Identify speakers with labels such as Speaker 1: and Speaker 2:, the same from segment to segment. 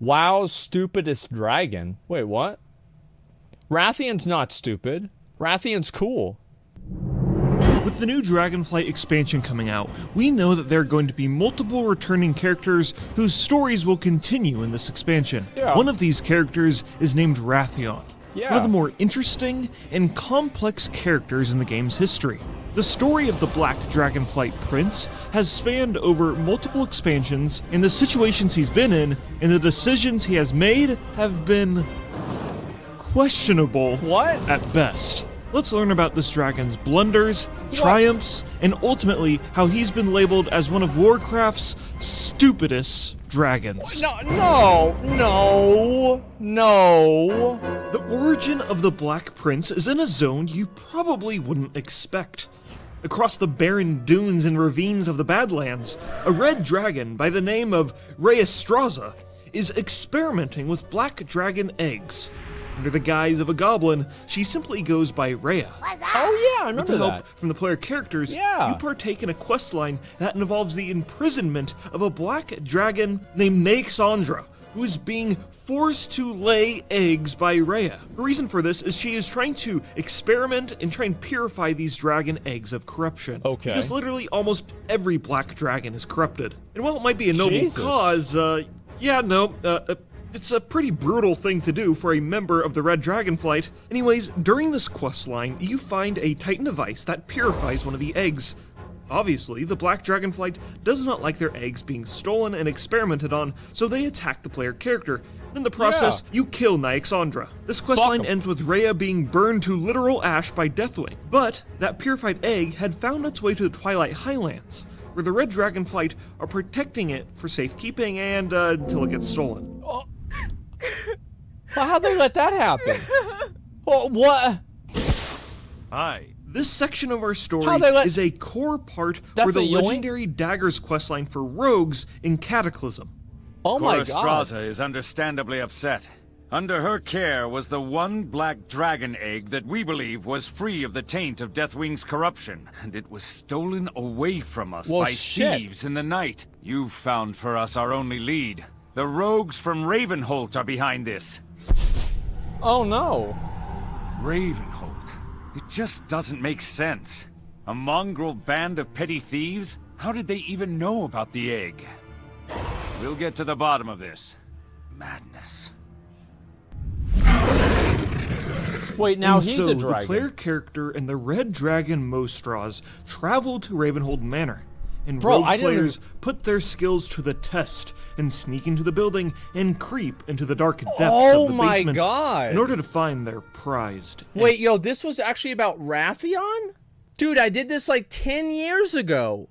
Speaker 1: WoW's stupidest dragon? Wait, what? Rathian's not stupid. Rathian's cool.
Speaker 2: With the new Dragonflight expansion coming out, we know that there are going to be multiple returning characters whose stories will continue in this expansion.
Speaker 1: Yeah.
Speaker 2: One of these characters is named Rathian,
Speaker 1: Yeah.
Speaker 2: one of the more interesting and complex characters in the game's history. The story of the Black Dragonflight Prince has spanned over multiple expansions, and the situations he's been in and the decisions he has made have been questionable at best. Let's learn about this dragon's blunders, triumphs, and ultimately how he's been labeled as one of Warcraft's stupidest dragons.
Speaker 1: No.
Speaker 2: The origin of the Black Prince is in a zone you probably wouldn't expect. Across the barren dunes and ravines of the Badlands, a red dragon by the name of Rheastraza is experimenting with black dragon eggs. Under the guise of a goblin, she simply goes by Rhea.
Speaker 1: Oh yeah, I remember
Speaker 2: With the
Speaker 1: that.
Speaker 2: help from the player characters,
Speaker 1: Yeah.
Speaker 2: you partake in a questline that involves the imprisonment of a black dragon named Naixandra, who is being forced to lay eggs by Rhea. The reason for this is she is trying to experiment and try and purify these dragon eggs of corruption.
Speaker 1: Okay.
Speaker 2: Because literally almost every black dragon is corrupted. And while it might be a noble
Speaker 1: Jesus.
Speaker 2: cause, it's a pretty brutal thing to do for a member of the Red Dragonflight. Anyways, during this questline, you find a Titan device that purifies one of the eggs. Obviously, the Black Dragonflight does not like their eggs being stolen and experimented on, so they attack the player character. In the process, you kill Naixandra. This questline ends with Rhea being burned to literal ash by Deathwing, but that purified egg had found its way to the Twilight Highlands, where the Red Dragonflight are protecting it for safekeeping and until it gets stolen.
Speaker 1: Well, how'd they let that happen? Well, what?
Speaker 3: Hi.
Speaker 2: This section of our story is a core part for
Speaker 1: That's
Speaker 2: the
Speaker 1: a yoink?
Speaker 2: Legendary Daggers questline for rogues in Cataclysm.
Speaker 1: Oh my god.
Speaker 3: Straza is understandably upset. Under her care was the one black dragon egg that we believe was free of the taint of Deathwing's corruption, and it was stolen away from us by thieves in the night. You've found for us our only lead. The rogues from Ravenholt are behind this.
Speaker 1: Oh no.
Speaker 3: Ravenholt? It just doesn't make sense. A mongrel band of petty thieves? How did they even know about the egg? We'll get to the bottom of this. Madness.
Speaker 1: Wait, now
Speaker 2: And
Speaker 1: he's
Speaker 2: so
Speaker 1: a dragon.
Speaker 2: the player character and the Red Dragon Mostras travel to Ravenhold Manor, and rogue players put their skills to the test and sneak into the building and creep into the dark depths of the basement
Speaker 1: my god.
Speaker 2: in order to find their prized egg.
Speaker 1: Wait, yo, this was actually about Rathian? Dude, I did this like 10 years ago.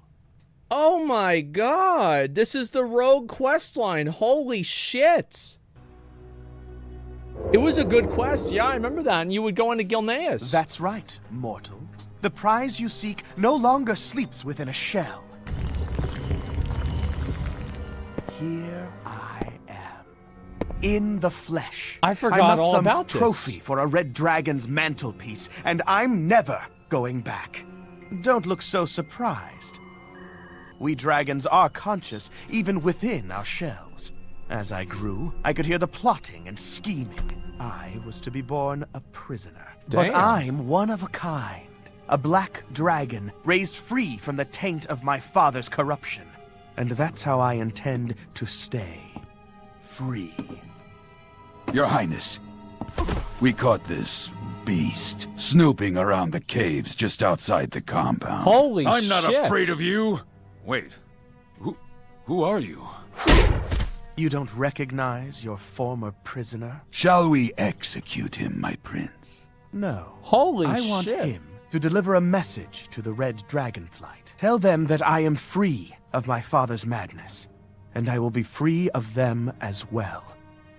Speaker 1: Oh my god, this is the rogue questline. Holy shit. It was a good quest, yeah, I remember that, and you would go into Gilneas.
Speaker 4: That's right, mortal. The prize you seek no longer sleeps within a shell. Here I am, in the flesh.
Speaker 1: I forgot
Speaker 4: I'm not
Speaker 1: all
Speaker 4: some
Speaker 1: about this.
Speaker 4: trophy for a red dragon's mantelpiece, and I'm never going back. Don't look so surprised. We dragons are conscious even within our shells. As I grew, I could hear the plotting and scheming. I was to be born a prisoner. But
Speaker 1: Damn.
Speaker 4: I'm one of a kind. A black dragon raised free from the taint of my father's corruption. And that's how I intend to stay. Free.
Speaker 5: Your Highness, we caught this beast snooping around the caves just outside the compound.
Speaker 1: Holy shit.
Speaker 3: I'm not afraid of you. Wait, who are you?
Speaker 4: You don't recognize your former prisoner?
Speaker 5: Shall we execute him, my prince?
Speaker 4: No.
Speaker 1: Holy
Speaker 4: I
Speaker 1: shit.
Speaker 4: want him to deliver a message to the Red Dragonflight. Tell them that I am free of my father's madness, and I will be free of them as well.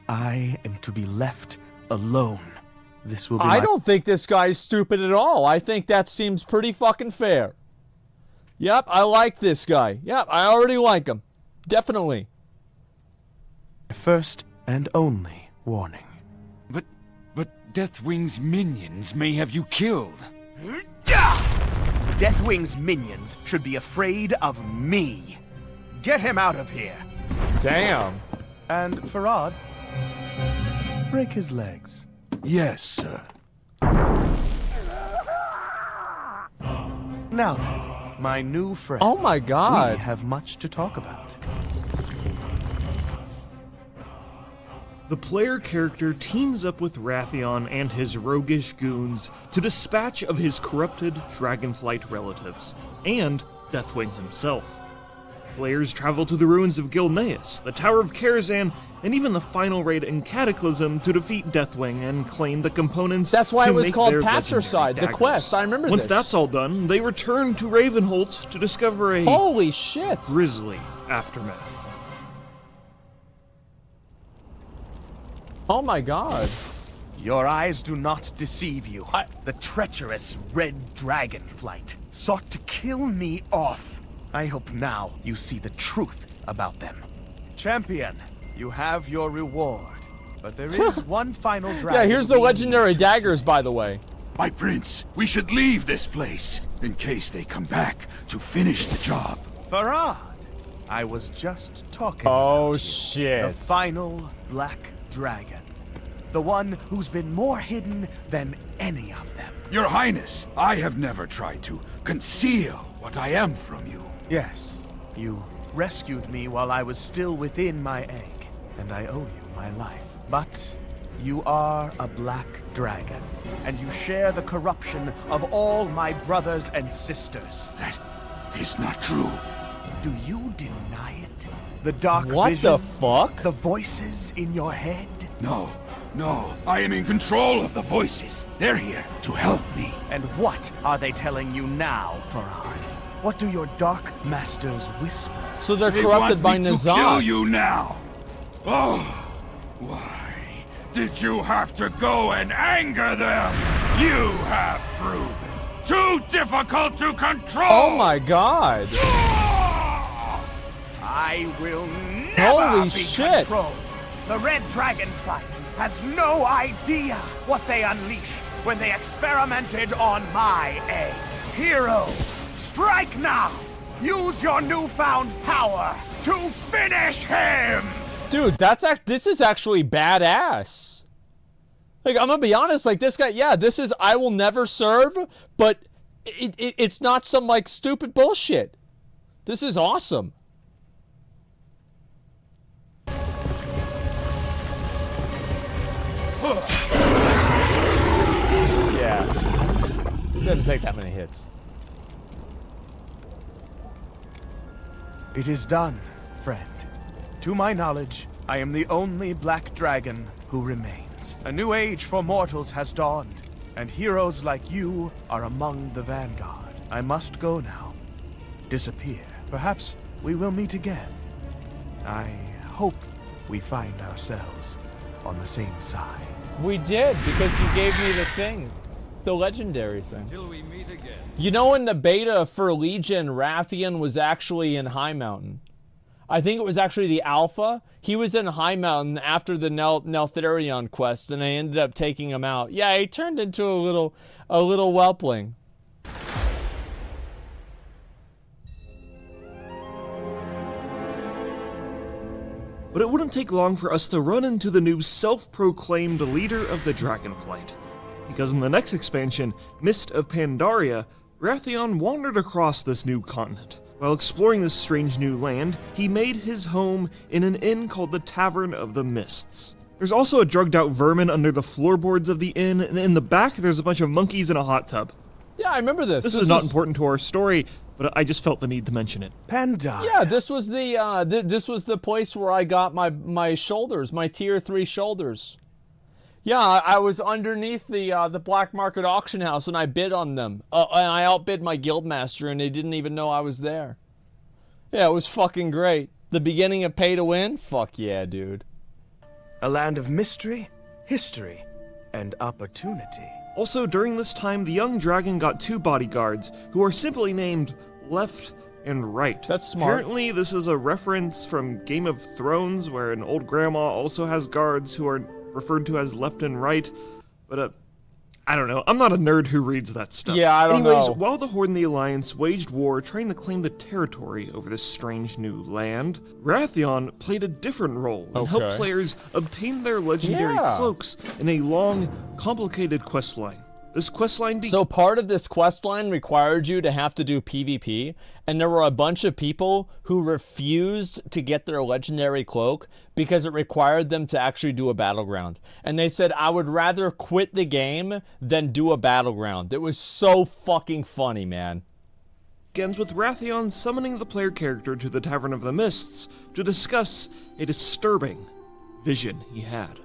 Speaker 4: I am to be left alone. This will be
Speaker 1: I don't think this guy's stupid at all. I think that seems pretty fucking fair. Yep, I like this guy. Yep, I already like him. Definitely.
Speaker 4: first and only warning.
Speaker 3: But Deathwing's minions may have you killed.
Speaker 4: Deathwing's minions should be afraid of me. Get him out of here.
Speaker 1: Damn.
Speaker 4: And Farad, break his legs.
Speaker 5: Yes, sir.
Speaker 4: Now then, my new friend.
Speaker 1: Oh my god.
Speaker 4: We have much to talk about.
Speaker 2: The player character teams up with Wrathion and his roguish goons to dispatch of his corrupted Dragonflight relatives, and Deathwing himself. Players travel to the ruins of Gilneas, the Tower of Karazhan, and even the final raid in Cataclysm to defeat Deathwing and claim the components.
Speaker 1: That's why
Speaker 2: to
Speaker 1: it was
Speaker 2: make
Speaker 1: called
Speaker 2: their
Speaker 1: Patricide, the
Speaker 2: legendary
Speaker 1: quest.
Speaker 2: daggers.
Speaker 1: I remember
Speaker 2: Once
Speaker 1: this.
Speaker 2: that's all done, they return to Ravenholdt to discover a
Speaker 1: Holy shit.
Speaker 2: grisly aftermath.
Speaker 1: Oh my god.
Speaker 4: Your eyes do not deceive you. The treacherous Red Dragonflight sought to kill me off. I hope now you see the truth about them. Champion, you have your reward. But there is one final dragon.
Speaker 1: Yeah, here's the
Speaker 4: we
Speaker 1: legendary
Speaker 4: need to
Speaker 1: daggers,
Speaker 4: see.
Speaker 1: by the way.
Speaker 5: My prince, we should leave this place in case they come back to finish the job.
Speaker 4: Farad, I was just talking
Speaker 1: Oh
Speaker 4: about you.
Speaker 1: shit.
Speaker 4: The final Black Dragon. The one who's been more hidden than any of them.
Speaker 5: Your Highness, I have never tried to conceal what I am from you.
Speaker 4: Yes, you rescued me while I was still within my egg, and I owe you my life. But you are a black dragon, and you share the corruption of all my brothers and sisters.
Speaker 5: That is not true.
Speaker 4: Do you deny it? The dark
Speaker 1: What
Speaker 4: vision?
Speaker 1: the fuck?
Speaker 4: The voices in your head?
Speaker 5: No, no, I am in control of the voices. They're here to help me.
Speaker 4: And what are they telling you now, Farad? What do your dark masters whisper?
Speaker 1: So they're
Speaker 5: They
Speaker 1: corrupted by
Speaker 5: want me to
Speaker 1: Nazar.
Speaker 5: kill you now. Oh, why did you have to go and anger them? You have proven too difficult to control.
Speaker 1: Oh my god.
Speaker 4: I will never
Speaker 1: Holy
Speaker 4: be
Speaker 1: shit.
Speaker 4: controlled. The Red Dragonflight has no idea what they unleashed when they experimented on my egg. Hero, strike now! Use your newfound power to finish him!
Speaker 1: Dude, this is actually badass. Like, I'm gonna be honest, like, this guy, yeah, this is I will never serve, but it's not some, like, stupid bullshit. This is awesome. Yeah. It doesn't take that many hits.
Speaker 4: It is done, friend. To my knowledge, I am the only black dragon who remains. A new age for mortals has dawned, and heroes like you are among the vanguard. I must go now. Disappear. Perhaps we will meet again. I hope we find ourselves on the same side.
Speaker 1: We did, because you gave me the thing. The legendary thing.
Speaker 3: Till we meet again.
Speaker 1: You know, in the beta for Legion, Wrathion was actually in High Mountain. I think it was actually the alpha. He was in High Mountain after the Neltharion quest, and I ended up taking him out. Yeah, he turned into a little whelpling.
Speaker 2: But it wouldn't take long for us to run into the new self-proclaimed leader of the Dragonflight. Because in the next expansion, Mist of Pandaria, Wrathion wandered across this new continent. While exploring this strange new land, he made his home in an inn called the Tavern of the Mists. There's also a drugged-out vermin under the floorboards of the inn, and in the back there's a bunch of monkeys in a hot tub.
Speaker 1: Yeah, I remember this.
Speaker 2: This is not important to our story, but I just felt the need to mention it.
Speaker 4: Pandaria.
Speaker 1: Yeah, this was the this was the place where I got my shoulders, my tier 3 shoulders. Yeah, I was underneath the black market auction house and I bid on them. And I outbid my guildmaster and they didn't even know I was there. Yeah, it was fucking great. The beginning of pay to win? Fuck yeah, dude.
Speaker 4: A land of mystery, history, and opportunity.
Speaker 2: Also, during this time, the young dragon got 2 bodyguards, who are simply named Left and Right.
Speaker 1: That's smart.
Speaker 2: Apparently, this is a reference from Game of Thrones, where an old grandma also has guards who are referred to as Left and Right, but I don't know. I'm not a nerd who reads that stuff.
Speaker 1: Yeah, I don't know.
Speaker 2: Anyways, while the Horde and the Alliance waged war trying to claim the territory over this strange new land, Wrathion played a different role and helped players obtain their legendary cloaks in a long, complicated questline. This questline
Speaker 1: So part of this questline required you to have to do PvP, and there were a bunch of people who refused to get their legendary cloak because it required them to actually do a battleground. And they said, I would rather quit the game than do a battleground. It was so fucking funny, man.
Speaker 2: begins with Wrathion summoning the player character to the Tavern of the Mists to discuss a disturbing vision he had.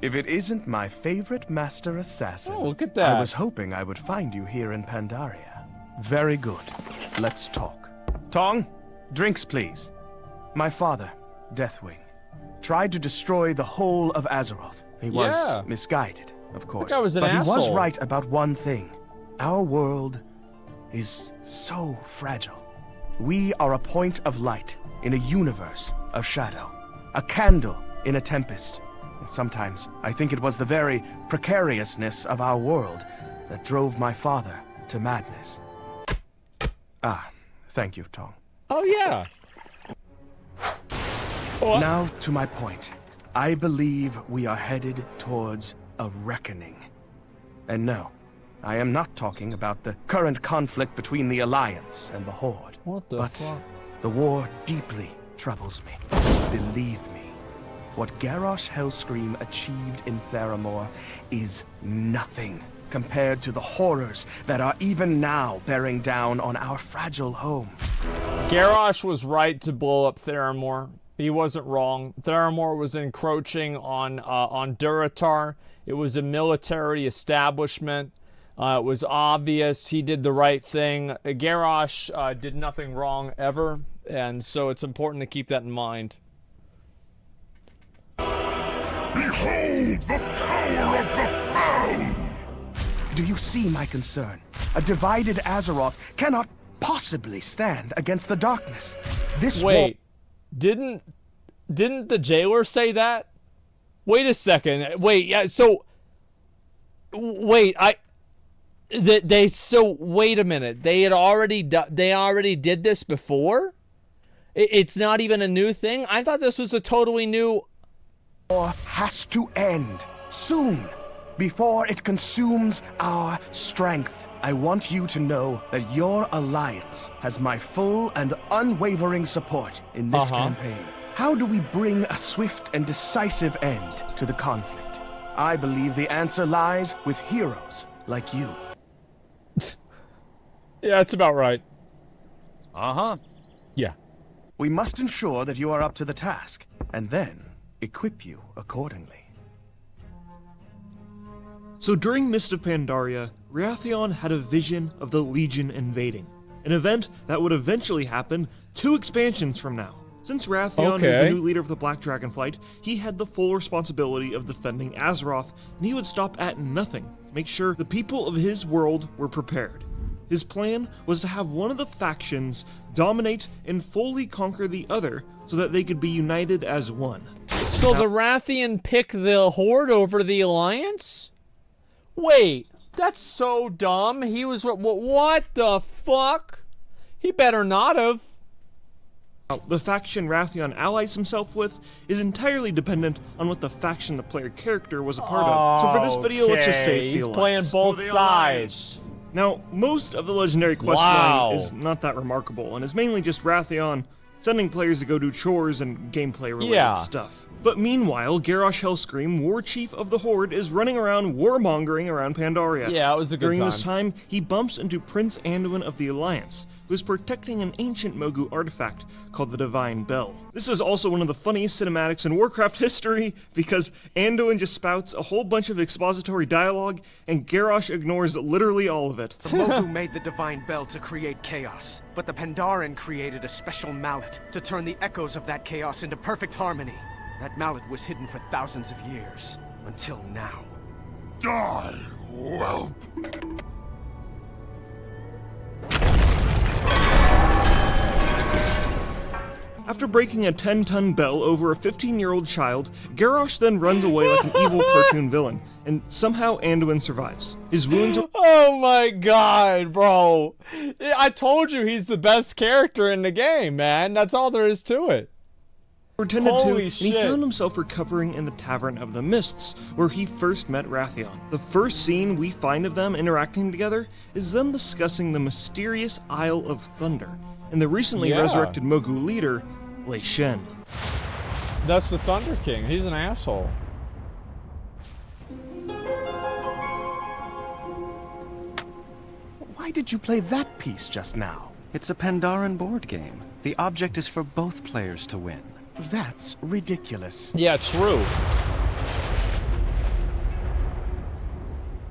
Speaker 4: If it isn't my favorite master assassin.
Speaker 1: Oh, look at that.
Speaker 4: I was hoping I would find you here in Pandaria. Very good. Let's talk. Tong, drinks please. My father, Deathwing, tried to destroy the whole of Azeroth. He was misguided, of course.
Speaker 1: That guy was an
Speaker 4: but
Speaker 1: asshole.
Speaker 4: he was right about one thing. Our world is so fragile. We are a point of light in a universe of shadow. A candle in a tempest. And sometimes I think it was the very precariousness of our world that drove my father to madness. Thank you, Tong.
Speaker 1: Oh, yeah.
Speaker 4: Now to my point. I believe we are headed towards a reckoning. And no, I am not talking about the current conflict between the Alliance and the Horde.
Speaker 1: What the fuck?
Speaker 4: The war deeply troubles me. Believe me. What Garrosh Hellscream achieved in Theramore is nothing compared to the horrors that are even now bearing down on our fragile home.
Speaker 1: Garrosh was right to blow up Theramore. He wasn't wrong. Theramore was encroaching on Durotar. It was a military establishment. It was obvious he did the right thing. Garrosh did nothing wrong ever, and so it's important to keep that in mind.
Speaker 5: Behold the power of the Found!
Speaker 4: Do you see my concern? A divided Azeroth cannot possibly stand against the darkness. This
Speaker 1: Wait, didn't the jailer say that? Wait a second. Wait, yeah, so wait, wait a minute. They already did this before? It's not even a new thing? I thought this was a totally new
Speaker 4: war has to end soon before it consumes our strength. I want you to know that your alliance has my full and unwavering support in this campaign. How do we bring a swift and decisive end to the conflict? I believe the answer lies with heroes like you.
Speaker 1: Yeah, that's about right. Yeah.
Speaker 4: We must ensure that you are up to the task, and then equip you accordingly.
Speaker 2: So during Mist of Pandaria, Wrathion had a vision of the Legion invading, an event that would eventually happen 2 expansions from now. Since Wrathion is the new leader of the Black Dragonflight, he had the full responsibility of defending Azeroth, and he would stop at nothing to make sure the people of his world were prepared. His plan was to have one of the factions dominate and fully conquer the other so that they could be united as one.
Speaker 1: So the Wrathion picked the Horde over the Alliance? Wait, that's so dumb. He was... What the fuck? He better not have.
Speaker 2: The faction Wrathion allies himself with is entirely dependent on what the faction the player character was a part of. So for this video, let's just say it's the
Speaker 1: He's
Speaker 2: Alliance.
Speaker 1: playing both sides.
Speaker 2: Now, most of the legendary questline is not that remarkable, and is mainly just Wrathion sending players to go do chores and gameplay-related stuff. But meanwhile, Garrosh Hellscream, War Chief of the Horde, is running around warmongering around Pandaria.
Speaker 1: Yeah, it was a good
Speaker 2: During
Speaker 1: times.
Speaker 2: this time, he bumps into Prince Anduin of the Alliance, who is protecting an ancient Mogu artifact called the Divine Bell. This is also one of the funniest cinematics in Warcraft history, because Anduin just spouts a whole bunch of expository dialogue, and Garrosh ignores literally all of it.
Speaker 6: The Mogu made the Divine Bell to create chaos, but the Pandaren created a special mallet to turn the echoes of that chaos into perfect harmony. That mallet was hidden for thousands of years, until now.
Speaker 5: Die, whelp!
Speaker 2: After breaking a 10-ton bell over a 15-year-old child, Garrosh then runs away like an evil cartoon villain, and somehow Anduin survives. His wounds are—
Speaker 1: Oh my god, bro. I told you he's the best character in the game, man. That's all there is to it.
Speaker 2: tended to,
Speaker 1: Holy
Speaker 2: and he
Speaker 1: shit.
Speaker 2: found himself recovering in the Tavern of the Mists, where he first met Wrathion. The first scene we find of them interacting together is them discussing the mysterious Isle of Thunder, and the recently resurrected Mogu leader, Lei Shen.
Speaker 1: That's the Thunder King. He's an asshole.
Speaker 4: Why did you play that piece just now?
Speaker 7: It's a Pandaren board game. The object is for both players to win.
Speaker 4: That's ridiculous.
Speaker 1: Yeah, true.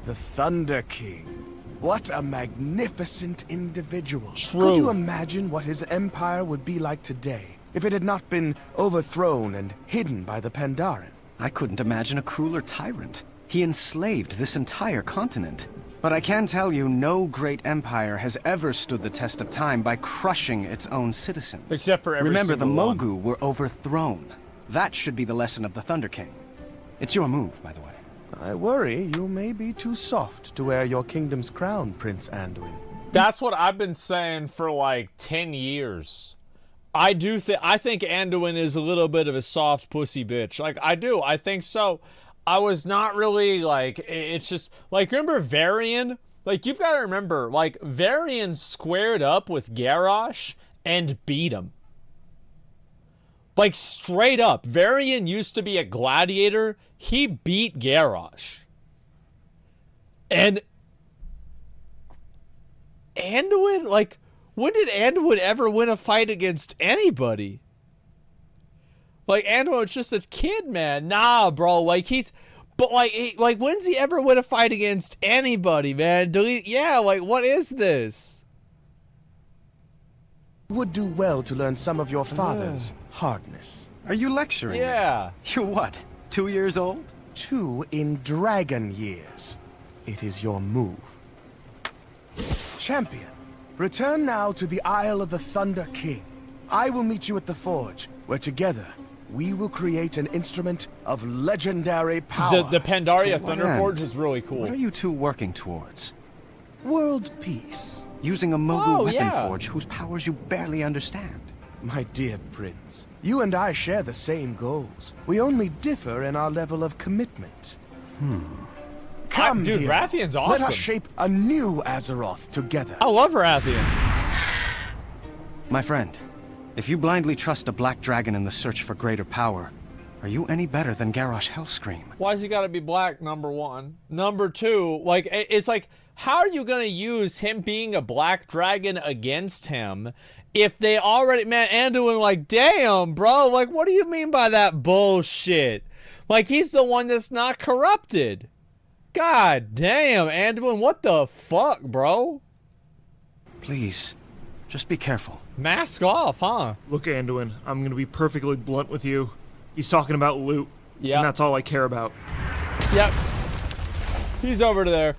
Speaker 4: The Thunder King. What a magnificent individual.
Speaker 1: True.
Speaker 4: Could you imagine what his empire would be like today if it had not been overthrown and hidden by the Pandaren?
Speaker 7: I couldn't imagine a crueler tyrant. He enslaved this entire continent. But I can tell you, no great empire has ever stood the test of time by crushing its own citizens.
Speaker 1: Except for every
Speaker 7: Remember, the
Speaker 1: single one.
Speaker 7: Mogu were overthrown. That should be the lesson of the Thunder King. It's your move, by the way.
Speaker 4: I worry you may be too soft to wear your kingdom's crown, Prince Anduin.
Speaker 1: That's what I've been saying for like 10 years. I think Anduin is a little bit of a soft pussy bitch. Like, I do. I think so. I was not really, like, it's just, like, remember Varian? Like, you've got to remember, like, Varian squared up with Garrosh and beat him. Like, straight up. Varian used to be a gladiator. He beat Garrosh. And Anduin, like, when did Anduin ever win a fight against anybody? Like, Anduin's just a kid, man. Nah, bro. Like, like, when's he ever win a fight against anybody, man? Yeah, like, what is this?
Speaker 4: You would do well to learn some of your father's hardness.
Speaker 7: Are you lecturing me?
Speaker 1: Yeah.
Speaker 7: You're what, 2 years old?
Speaker 4: 2 in dragon years. It is your move. Champion, return now to the Isle of the Thunder King. I will meet you at the Forge, where together we will create an instrument of legendary power.
Speaker 1: The Pandaria
Speaker 7: To what
Speaker 1: Thunder
Speaker 7: end?
Speaker 1: Forge is really cool.
Speaker 7: What are you two working towards?
Speaker 4: World peace.
Speaker 7: Using a Mogu
Speaker 1: Oh,
Speaker 7: weapon
Speaker 1: yeah.
Speaker 7: forge whose powers you barely understand.
Speaker 4: My dear Prince, you and I share the same goals. We only differ in our level of commitment. Come
Speaker 1: Dude,
Speaker 4: here.
Speaker 1: Wrathion's
Speaker 4: Let
Speaker 1: awesome.
Speaker 4: us shape a new Azeroth together.
Speaker 1: I love Wrathion.
Speaker 7: My friend, if you blindly trust a black dragon in the search for greater power, are you any better than Garrosh Hellscream?
Speaker 1: Why's he gotta be black, number one? Number two, like, it's like, how are you gonna use him being a black dragon against him if they already, man, Anduin, like, damn, bro, like, what do you mean by that bullshit? Like, he's the one that's not corrupted. God damn, Anduin, what the fuck, bro?
Speaker 7: Please, just be careful.
Speaker 1: Mask off, huh?
Speaker 2: Look, Anduin, I'm gonna be perfectly blunt with you. He's talking about loot,
Speaker 1: Yeah.
Speaker 2: and that's all I care about.
Speaker 1: Yep. He's over there.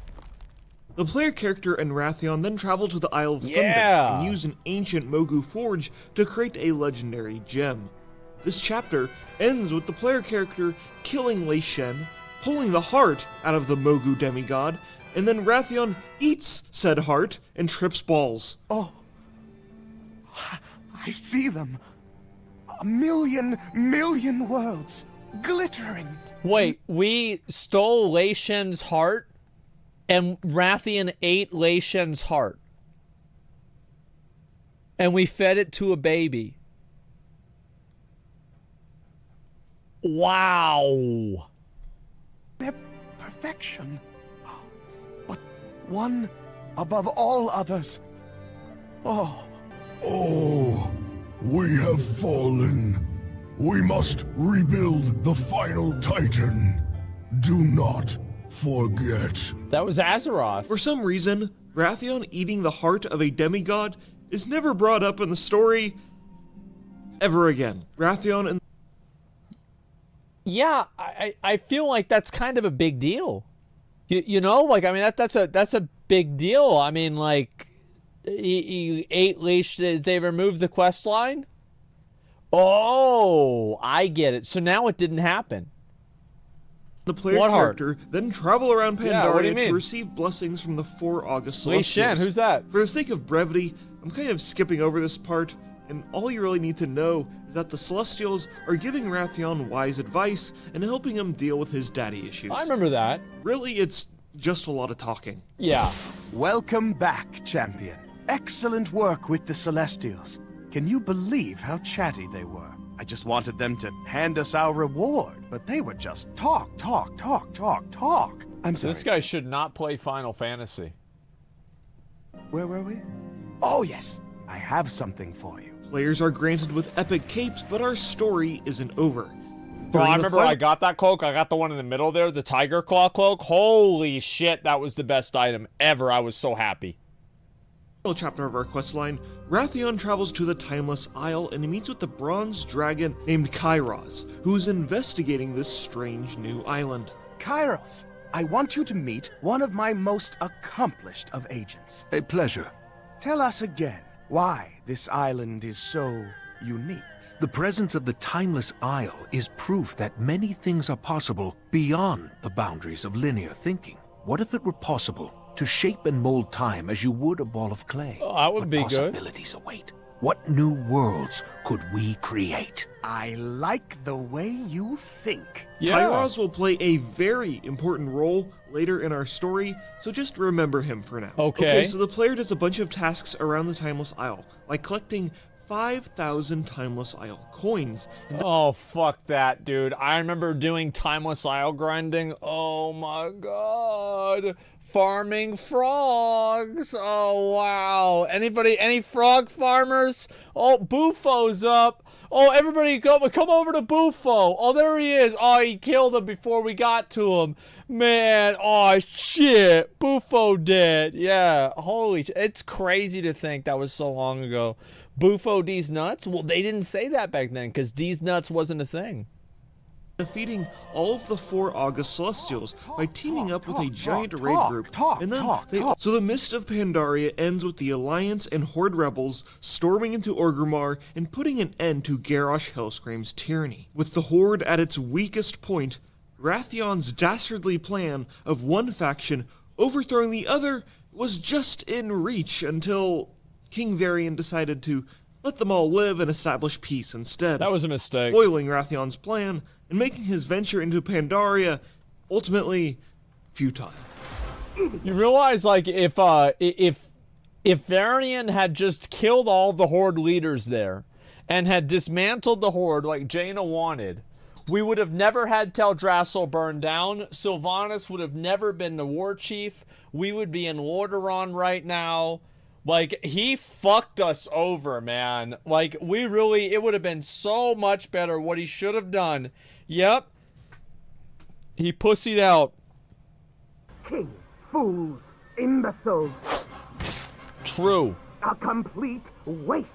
Speaker 2: The player character and Wrathion then travel to the Isle of Thunder
Speaker 1: Yeah.
Speaker 2: and use an ancient Mogu forge to create a legendary gem. This chapter ends with the player character killing Lei Shen, pulling the heart out of the Mogu demigod, and then Wrathion eats said heart and trips balls.
Speaker 4: Oh, I see them. A million worlds, glittering.
Speaker 1: Wait, we stole Lei Shen's heart, and Wrathion ate Lei Shen's heart. And we fed it to a baby. Wow.
Speaker 4: Their perfection. But one above all others. Oh,
Speaker 5: Oh, we have fallen. We must rebuild the final Titan. Do not forget.
Speaker 1: That was Azeroth.
Speaker 2: For some reason, Wrathion eating the heart of a demigod is never brought up in the story ever again. Wrathion and
Speaker 1: Yeah, I feel like that's kind of a big deal. You know, like, I mean, that's a big deal. I mean, like, he ate Lei Shen. Did they remove the quest line? Oh, I get it. So now it didn't happen.
Speaker 2: The player
Speaker 1: What heart?
Speaker 2: character then travel around
Speaker 1: Yeah, what do you
Speaker 2: Pandaria to
Speaker 1: mean?
Speaker 2: receive blessings from the 4 August
Speaker 1: Li Shen,
Speaker 2: Celestials.
Speaker 1: who's that?
Speaker 2: For the sake of brevity, I'm kind of skipping over this part, and all you really need to know is that the Celestials are giving Wrathion wise advice and helping him deal with his daddy issues.
Speaker 1: I remember that.
Speaker 2: Really, it's just a lot of talking.
Speaker 1: Yeah.
Speaker 4: Welcome back, champion. Excellent work with the Celestials. Can you believe how chatty they were? I just wanted them to hand us our reward, but they would just talk. I'm sorry.
Speaker 1: This guy should not play Final Fantasy.
Speaker 4: Where were we? Oh, yes. I have something for you.
Speaker 2: Players are granted with epic capes, but our story isn't over.
Speaker 1: Bro,
Speaker 2: During
Speaker 1: I
Speaker 2: the
Speaker 1: remember I got that cloak. I got the one in the middle there, the Tiger Claw cloak. Holy shit, that was the best item ever. I was so happy.
Speaker 2: Chapter of our questline, Wrathion travels to the Timeless Isle and he meets with the bronze dragon named Kairos, who's investigating this strange new island.
Speaker 4: Kairos, I want you to meet one of my most accomplished of agents.
Speaker 5: A pleasure.
Speaker 4: Tell us again why this island is so unique.
Speaker 8: The presence of the Timeless Isle is proof that many things are possible beyond the boundaries of linear thinking. What if it were possible to shape and mold time as you would a ball of clay?
Speaker 1: Oh, that would
Speaker 8: What
Speaker 1: be good.
Speaker 8: possibilities await? What new worlds could we create?
Speaker 4: I like the way you think.
Speaker 1: Yeah.
Speaker 2: Kairos will play a very important role later in our story, so just remember him for now.
Speaker 1: Okay.
Speaker 2: So the player does a bunch of tasks around the Timeless Isle, like collecting 5,000 Timeless Isle coins. And
Speaker 1: Oh, fuck that, dude. I remember doing Timeless Isle grinding. Oh my god. Farming frogs. Oh, wow. Anybody, any frog farmers? Oh, Bufo's up. Oh, everybody come over to Bufo. Oh, there he is. Oh, he killed him before we got to him. Man, oh, shit. Bufo dead. Yeah, holy shit. It's crazy to think that was so long ago. Bufo D's nuts? Well, they didn't say that back then because D's nuts wasn't a thing.
Speaker 2: defeating all of the 4 August Celestials by teaming up with a giant raid group. So the Mist of Pandaria ends with the Alliance and Horde rebels storming into Orgrimmar and putting an end to Garrosh Hellscream's tyranny. With the Horde at its weakest point, Wrathion's dastardly plan of one faction overthrowing the other was just in reach until King Varian decided to let them all live and establish peace instead.
Speaker 1: That was a mistake.
Speaker 2: Foiling Wrathion's plan and making his venture into Pandaria ultimately futile.
Speaker 1: You realize, like, if Varian had just killed all the Horde leaders there and had dismantled the Horde like Jaina wanted, we would have never had Teldrassil burned down. Sylvanas would have never been the war chief. We would be in Lordaeron right now. Like, he fucked us over, man. Like, it would have been so much better what he should have done. Yep. He pussied out.
Speaker 9: King, fools, imbeciles,
Speaker 1: True.
Speaker 9: a complete waste.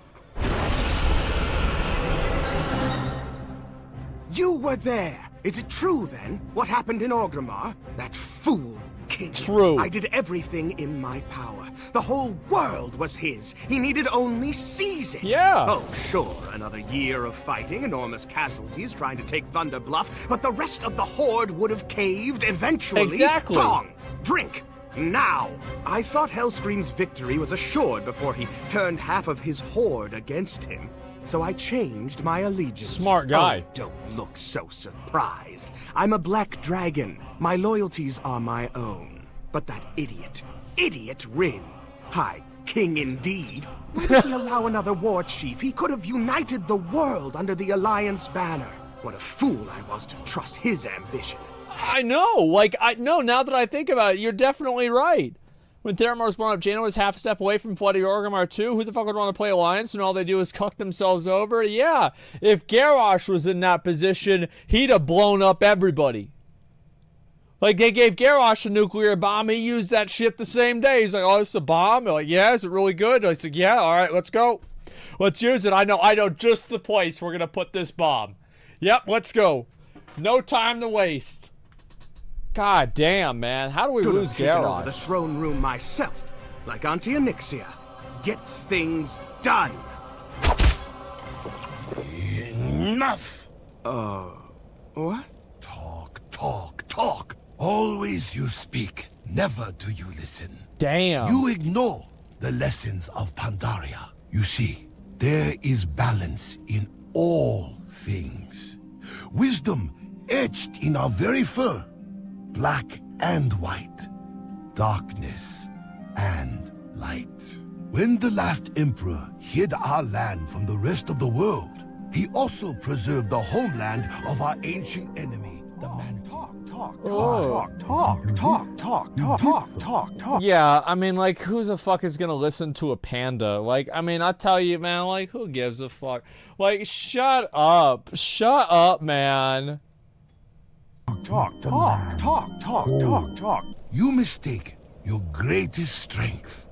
Speaker 4: You were there! Is it true, then? What happened in Orgrimmar? That fool king.
Speaker 1: True.
Speaker 4: I did everything in my power. The whole world was his. He needed only seize it.
Speaker 1: Yeah.
Speaker 4: Oh, sure, another year of fighting, enormous casualties trying to take Thunder Bluff, but the rest of the Horde would have caved eventually.
Speaker 1: Exactly.
Speaker 4: Tong, drink, now! I thought Hellscream's victory was assured before he turned half of his Horde against him. So I changed my allegiance.
Speaker 1: Smart guy.
Speaker 4: Oh, don't look so surprised. I'm a black dragon. My loyalties are my own. But that idiot Rin. Hi, king indeed. Why did he allow another war chief? He could have united the world under the Alliance banner. What a fool I was to trust his ambition.
Speaker 1: I know. Like, now that I think about it, you're definitely right. When Theramar was born up, Jaina was half a step away from flooding Orgrimmar too. Who the fuck would want to play Alliance when all they do is cuck themselves over? Yeah, if Garrosh was in that position, he'd have blown up everybody. Like, they gave Garrosh a nuclear bomb. He used that shit the same day. He's like, oh, it's a bomb? They're like, yeah, is it really good? I said, yeah, all right, let's go. Let's use it. I know just the place we're going to put this bomb. Yep, let's go. No time to waste. God damn, man. How do we lose
Speaker 4: Could have taken over
Speaker 1: Garrosh?
Speaker 4: the throne room myself, like Auntie Onyxia. Get things done.
Speaker 10: Enough!
Speaker 4: What?
Speaker 10: Talk. Always you speak, never do you listen.
Speaker 1: Damn.
Speaker 10: You ignore the lessons of Pandaria. You see, there is balance in all things. Wisdom etched in our very fur. Black and white. Darkness and light. When the last emperor hid our land from the rest of the world, he also preserved the homeland of our ancient enemy, the man.
Speaker 4: Talk.
Speaker 1: Yeah, I mean, like, who the fuck is gonna listen to a panda? Like, I mean, I tell you, man, like, who gives a fuck? Like, shut up, man.
Speaker 4: Talk.
Speaker 10: You mistake your greatest strength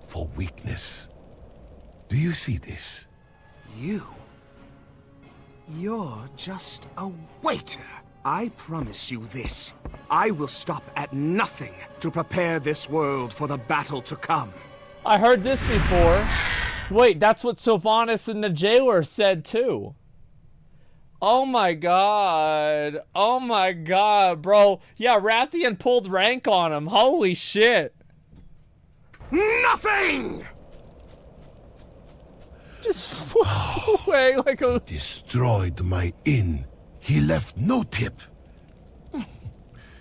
Speaker 10: for weakness. Do you see this?
Speaker 4: You're just a waiter. I promise you this. I will stop at nothing to prepare this world for the battle to come.
Speaker 1: I heard this before. Wait, that's what Sylvanas and the jailer said too. Oh my god, bro. Yeah, Rathian pulled rank on him. Holy shit.
Speaker 4: Nothing!
Speaker 1: Just flips away like a...
Speaker 10: Destroyed my inn. He left no tip.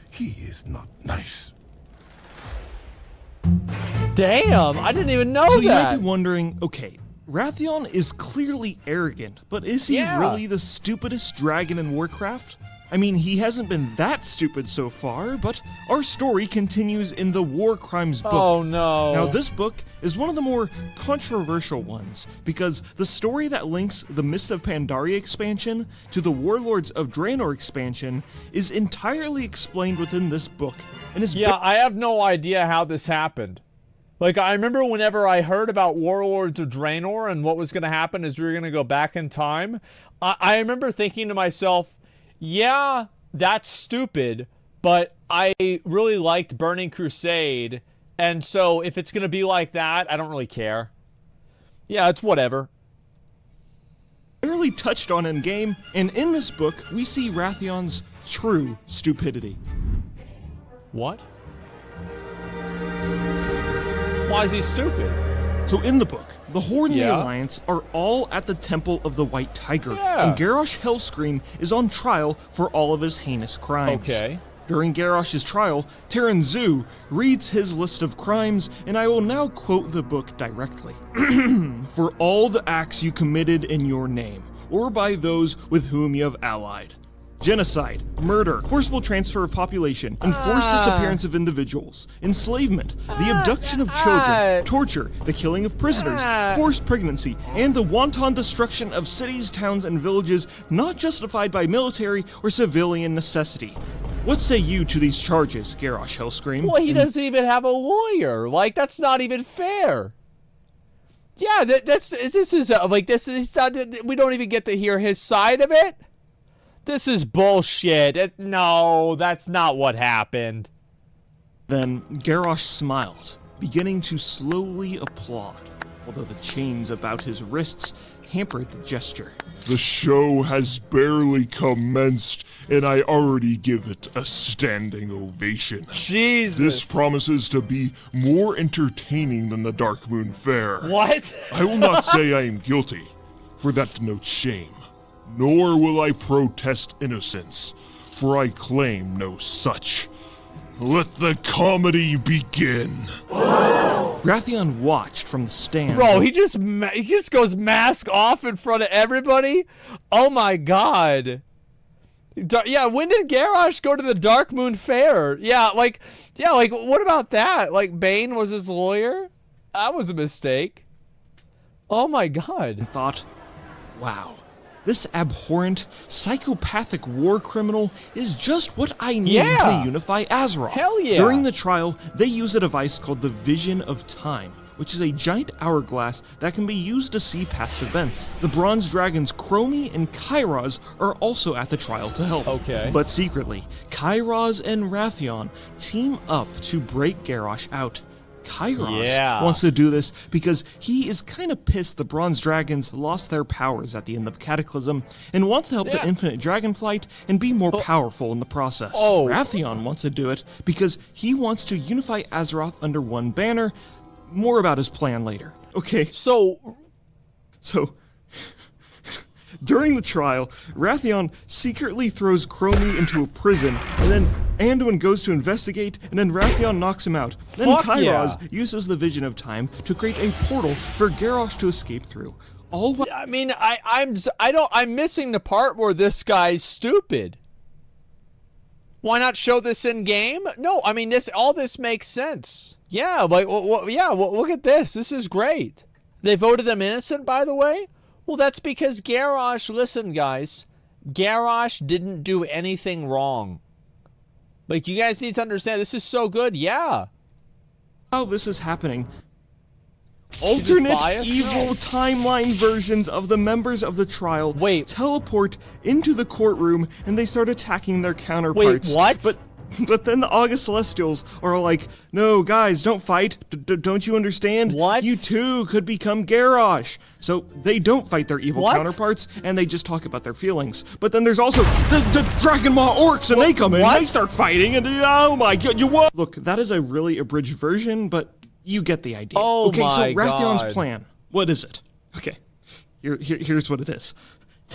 Speaker 10: He is not nice.
Speaker 1: Damn, I didn't even know
Speaker 2: So
Speaker 1: that.
Speaker 2: you might be wondering, okay, Rathian is clearly arrogant, but is he really the stupidest dragon in Warcraft? I mean, he hasn't been that stupid so far, but our story continues in the War Crimes book.
Speaker 1: Oh no.
Speaker 2: Now this book is one of the more controversial ones, because the story that links the Mists of Pandaria expansion to the Warlords of Draenor expansion is entirely explained within this book. And is
Speaker 1: I have no idea how this happened. Like, I remember whenever I heard about Warlords of Draenor and what was going to happen is we were going to go back in time, I remember thinking to myself, yeah, that's stupid, but I really liked Burning Crusade, and so if it's going to be like that, I don't really care. Yeah, it's whatever.
Speaker 2: barely touched on in game, and in this book, we see Rathian's true stupidity.
Speaker 1: What? Why is he stupid?
Speaker 2: So in the book, the Horde and the
Speaker 1: Yeah.
Speaker 2: Alliance are all at the Temple of the White Tiger,
Speaker 1: Yeah.
Speaker 2: and Garrosh Hellscream is on trial for all of his heinous crimes.
Speaker 1: Okay.
Speaker 2: During Garrosh's trial, Terran Zu reads his list of crimes, and I will now quote the book directly. For all the acts you committed in your name, or by those with whom you have allied. Genocide, murder, forcible transfer of population, enforced disappearance of individuals, enslavement, the abduction of children, torture, the killing of prisoners, forced pregnancy, and the wanton destruction of cities, towns, and villages not justified by military or civilian necessity. What say you to these charges, Garrosh Hellscream?
Speaker 1: Well, he doesn't even have a lawyer. Like, that's not even fair. Yeah, this is not, we don't even get to hear his side of it. This is bullshit. No, that's not what happened.
Speaker 2: Then Garrosh smiled, beginning to slowly applaud, although the chains about his wrists hampered the gesture.
Speaker 5: The show has barely commenced, and I already give it a standing ovation.
Speaker 1: Jesus.
Speaker 5: This promises to be more entertaining than the Dark Moon Fair.
Speaker 1: What?
Speaker 5: I will not say I am guilty, for that denotes shame. Nor will I protest innocence, for I claim no such. Let the comedy begin.
Speaker 2: Rathian watched from the stand.
Speaker 1: Bro, he just goes mask off in front of everybody? Oh my god. Yeah, when did Garrosh go to the Dark Moon Fair? Yeah, what about that? Like, Bane was his lawyer? That was a mistake. Oh my god.
Speaker 2: Thought, wow. This abhorrent, psychopathic war criminal is just what I need to unify Azeroth.
Speaker 1: Hell yeah.
Speaker 2: During the trial, they use a device called the Vision of Time, which is a giant hourglass that can be used to see past events. The Bronze Dragons Chromie and Kairos are also at the trial to help.
Speaker 1: Okay.
Speaker 2: But secretly, Kairos and Rathian team up to break Garrosh out. Kairos wants to do this because he is kind of pissed the Bronze Dragons lost their powers at the end of Cataclysm and wants to help the Infinite Dragonflight and be more powerful in the process. Wrathion wants to do it because he wants to unify Azeroth under one banner. More about his plan later. Okay. So during the trial, Wrathion secretly throws Chromie into a prison, and then Anduin goes to investigate, and then Wrathion knocks him out. Then Kairos uses the Vision of Time to create a portal for Garrosh to escape through.
Speaker 1: I mean, I'm missing the part where this guy's stupid. Why not show this in game? No, I mean all this makes sense. Yeah, like look at this. This is great. They voted him innocent, by the way. Well, that's because Garrosh, listen, guys, Garrosh didn't do anything wrong. Like, you guys need to understand, this is so good, yeah.
Speaker 2: How this is happening. Alternate evil timeline versions of the members of the trial teleport into the courtroom and they start attacking their counterparts.
Speaker 1: Wait, what?
Speaker 2: But then the August Celestials are like, no, guys, don't fight. Don't you understand?
Speaker 1: What?
Speaker 2: You too could become Garrosh. So they don't fight their evil counterparts, and they just talk about their feelings. But then there's also the Dragon Maw orcs, and they come in, and they start fighting, and oh my god, you what? Look, that is a really abridged version, but you get the idea. Okay, so Rathion's plan, what is it? Okay, here's what it is.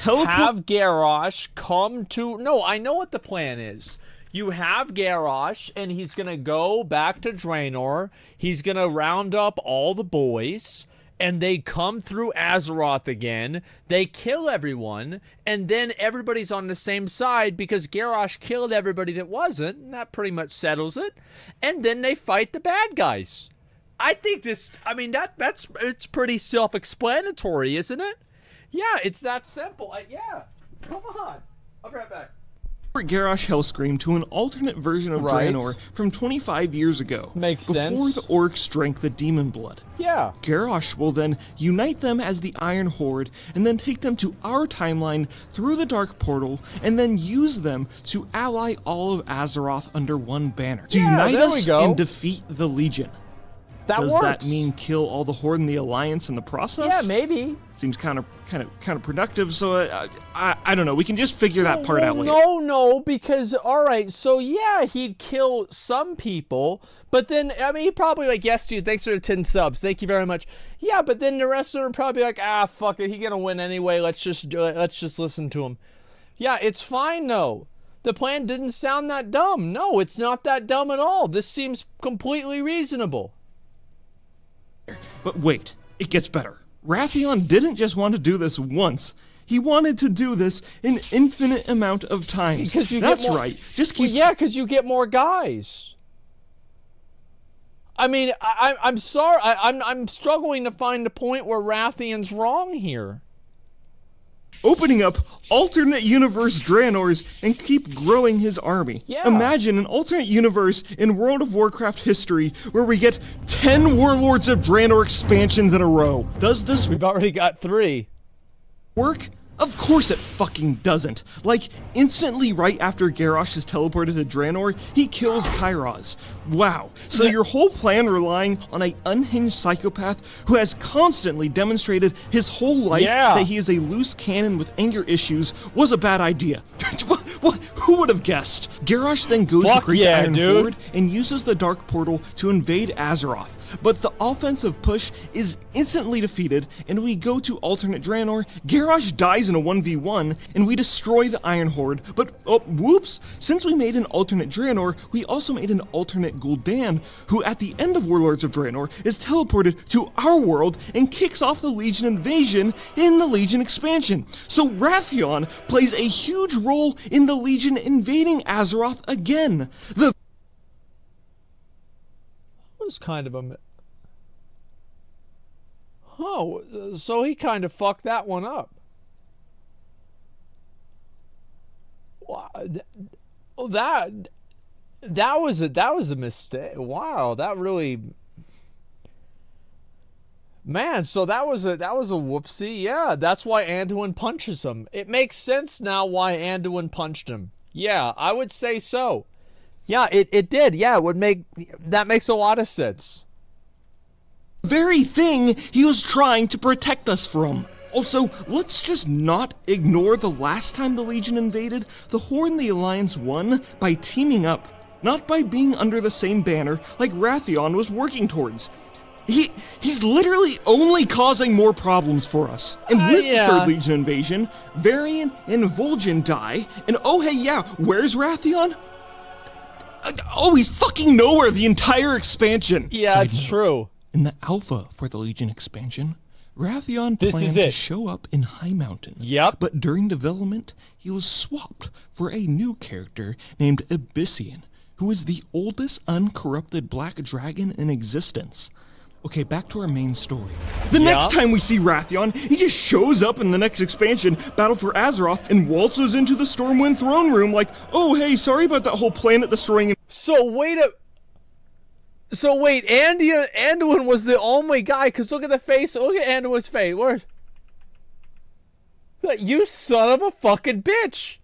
Speaker 1: Have Garrosh come to... No, I know what the plan is. You have Garrosh, and he's going to go back to Draenor. He's going to round up all the boys, and they come through Azeroth again. They kill everyone, and then everybody's on the same side because Garrosh killed everybody that wasn't, and that pretty much settles it. And then they fight the bad guys. I think this... I mean, it's pretty self-explanatory, isn't it? Yeah, it's that simple. Yeah, come on. I'll be right back.
Speaker 2: Garrosh Hellscream to an alternate version of Draenor from 25 years ago.
Speaker 1: Makes sense.
Speaker 2: Before the orcs drank the demon blood.
Speaker 1: Yeah.
Speaker 2: Garrosh will then unite them as the Iron Horde and then take them to our timeline through the Dark Portal and then use them to ally all of Azeroth under one banner. To unite us and defeat the Legion. Does that mean kill all the Horde and the Alliance in the process?
Speaker 1: Yeah, maybe.
Speaker 2: Seems kind of productive. So I don't know. We can just figure that part out later.
Speaker 1: No, because all right. So yeah, he'd kill some people, but then I mean, he'd probably like, yes, dude, thanks for the 10 subs, thank you very much. Yeah, but then the rest of them would probably be like, ah, fuck it, he's gonna win anyway. Let's just do it. Let's just listen to him. Yeah, it's fine though. The plan didn't sound that dumb. No, it's not that dumb at all. This seems completely reasonable.
Speaker 2: But wait, it gets better. Wrathion didn't just want to do this once. He wanted to do this an infinite amount of times.
Speaker 1: Because you
Speaker 2: That's
Speaker 1: get more,
Speaker 2: right. Just keep...
Speaker 1: Well, yeah, because you get more guys. I mean, I'm sorry. I'm struggling to find the point where Rathion's wrong here.
Speaker 2: Opening up alternate universe Draenors and keep growing his army.
Speaker 1: Yeah.
Speaker 2: Imagine an alternate universe in World of Warcraft history where we get 10 Warlords of Draenor expansions in a row. Does this...
Speaker 1: We've already got 3.
Speaker 2: Work? Of course it fucking doesn't. Like, instantly right after Garrosh is teleported to Draenor, he kills Kairos. Wow. So your whole plan relying on an unhinged psychopath who has constantly demonstrated his whole life that he is a loose cannon with anger issues was a bad idea. What? Who would have guessed? Garrosh then goes to create the Iron Horde and uses the Dark Portal to invade Azeroth. But the offensive push is instantly defeated, and we go to alternate Draenor. Garrosh dies in a 1v1, and we destroy the Iron Horde. But, whoops! Since we made an alternate Draenor, we also made an alternate Gul'dan, who at the end of Warlords of Draenor is teleported to our world and kicks off the Legion invasion in the Legion expansion. So Wrathion plays a huge role in the Legion invading Azeroth again. The
Speaker 1: was kind of a... Oh, so he kind of fucked that one up. Wow, that was a mistake. Wow, that really... Man, so that was a whoopsie. Yeah, that's why Anduin punches him. It makes sense now why Anduin punched him. Yeah, I would say so. Yeah, it did. Yeah, that makes a lot of sense.
Speaker 2: very thing he was trying to protect us from. Also, let's just not ignore the last time the Legion invaded. The Horde and the Alliance won by teaming up, not by being under the same banner like Wrathion was working towards. He's literally only causing more problems for us. And with the Third Legion invasion, Varian and Vol'jin die, and oh hey yeah, where's Wrathion? Oh, he's fucking nowhere the entire expansion.
Speaker 1: Yeah, it's true.
Speaker 2: In the alpha for the Legion expansion, Wrathion planned to show up in High Mountain.
Speaker 1: Yep.
Speaker 2: But during development, he was swapped for a new character named Abyssian, who is the oldest uncorrupted black dragon in existence. Okay, back to our main story. The next time we see Wrathion, he just shows up in the next expansion, Battle for Azeroth, and waltzes into the Stormwind throne room like, oh hey, sorry about that whole planet destroying.
Speaker 1: So wait, Anduin was the only guy, because look at the face, look at Anduin's face, word. You son of a fucking bitch.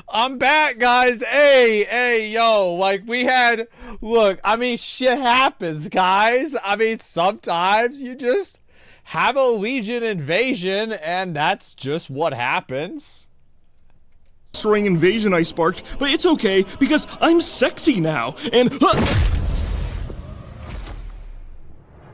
Speaker 1: I'm back, guys. Hey, yo, like we had, look, I mean, shit happens, guys. I mean, sometimes you just have a Legion invasion, and that's just what happens.
Speaker 2: Destroying invasion I sparked, but it's okay because I'm sexy now, and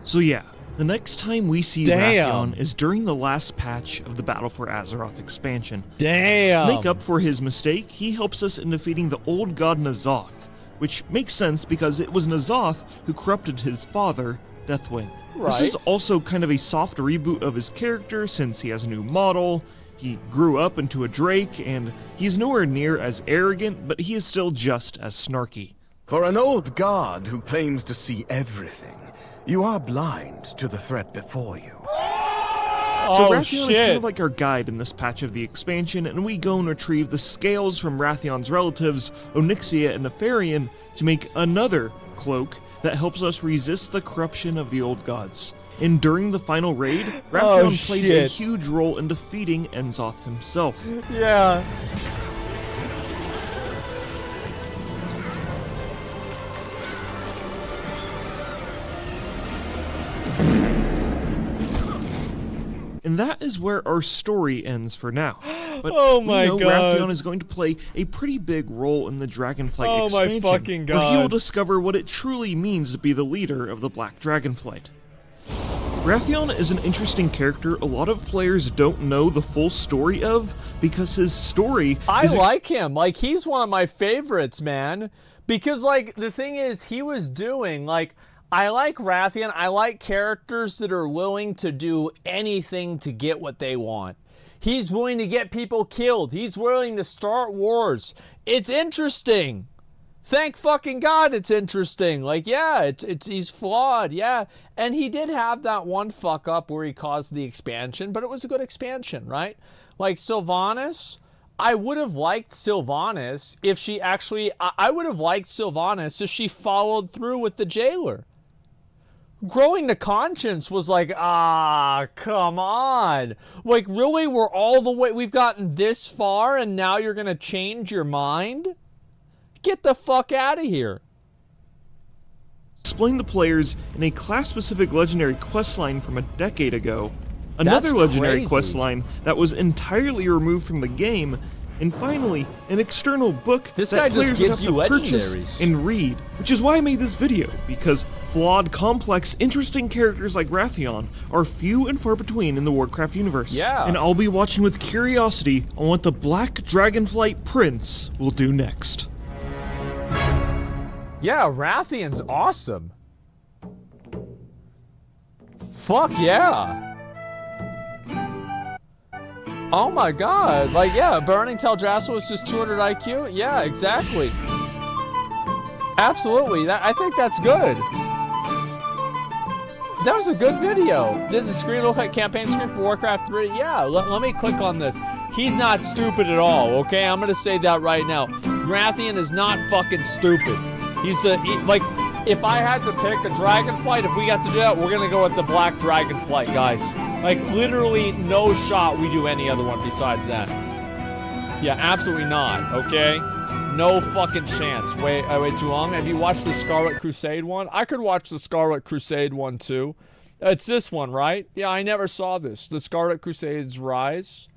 Speaker 2: so yeah, the next time we see Wrathion is during the last patch of the Battle for Azeroth expansion.
Speaker 1: Damn.
Speaker 2: Make up for his mistake, he helps us in defeating the old god N'Zoth, which makes sense because it was N'Zoth who corrupted his father, Deathwing.
Speaker 1: Right.
Speaker 2: This is also kind of a soft reboot of his character since he has a new model. He grew up into a Drake, and he's nowhere near as arrogant, but he is still just as snarky.
Speaker 4: For an old god who claims to see everything, you are blind to the threat before you.
Speaker 2: So Wrathion is kind of like our guide in this patch of the expansion, and we go and retrieve the scales from Rathion's relatives, Onyxia and Nefarian, to make another cloak that helps us resist the corruption of the old gods. And during the final raid, Wrathion plays a huge role in defeating N'Zoth himself.
Speaker 1: Yeah.
Speaker 2: And that is where our story ends for now. But
Speaker 1: oh my
Speaker 2: God. Wrathion is going to play a pretty big role in the Dragonflight expansion,
Speaker 1: my fucking God.
Speaker 2: where he will discover what it truly means to be the leader of the Black Dragonflight. Wrathion is an interesting character a lot of players don't know the full story of, because his story
Speaker 1: I like him. Like, he's one of my favorites, man. Because, like, the thing is, he was doing, like, I like Wrathion. I like characters that are willing to do anything to get what they want. He's willing to get people killed. He's willing to start wars. It's interesting. Thank fucking God it's interesting. Like, yeah, he's flawed, yeah. And he did have that one fuck up where he caused the expansion, but it was a good expansion, right? Like, Sylvanas, I would have liked Sylvanas if she actually, I would have liked Sylvanas if she followed through with the jailer. Growing the Conscience was like, come on. Like, really, we're all the way, we've gotten this far and now you're gonna change your mind? Get the fuck out of here.
Speaker 2: Explain to players in a class-specific legendary questline from a decade ago, another legendary questline that was entirely removed from the game, and finally, an external book
Speaker 1: this
Speaker 2: that
Speaker 1: guy
Speaker 2: players
Speaker 1: just
Speaker 2: would
Speaker 1: gives
Speaker 2: have
Speaker 1: you
Speaker 2: to purchase
Speaker 1: legendaries
Speaker 2: and read, which is why I made this video, because flawed, complex, interesting characters like Wrathion are few and far between in the Warcraft universe.
Speaker 1: Yeah.
Speaker 2: And I'll be watching with curiosity on what the Black Dragonflight Prince will do next.
Speaker 1: Yeah, Rathion's awesome. Fuck yeah. Oh my God. Like, yeah, Burning Teldrassil was just 200 IQ. Yeah, exactly. Absolutely. I think that's good. That was a good video. Did the screen look like campaign screen for Warcraft 3? Yeah, let me click on this. He's not stupid at all, okay? I'm gonna say that right now. Wrathion is not fucking stupid. Like, if I had to pick a Dragonflight, if we got to do that, we're gonna go with the Black Dragonflight, guys. Like, literally no shot we do any other one besides that. Yeah, absolutely not, okay? No fucking chance. Wait, Zhuang, have you watched the Scarlet Crusade one? I could watch the Scarlet Crusade one, too. It's this one, right? Yeah, I never saw this. The Scarlet Crusade's Rise.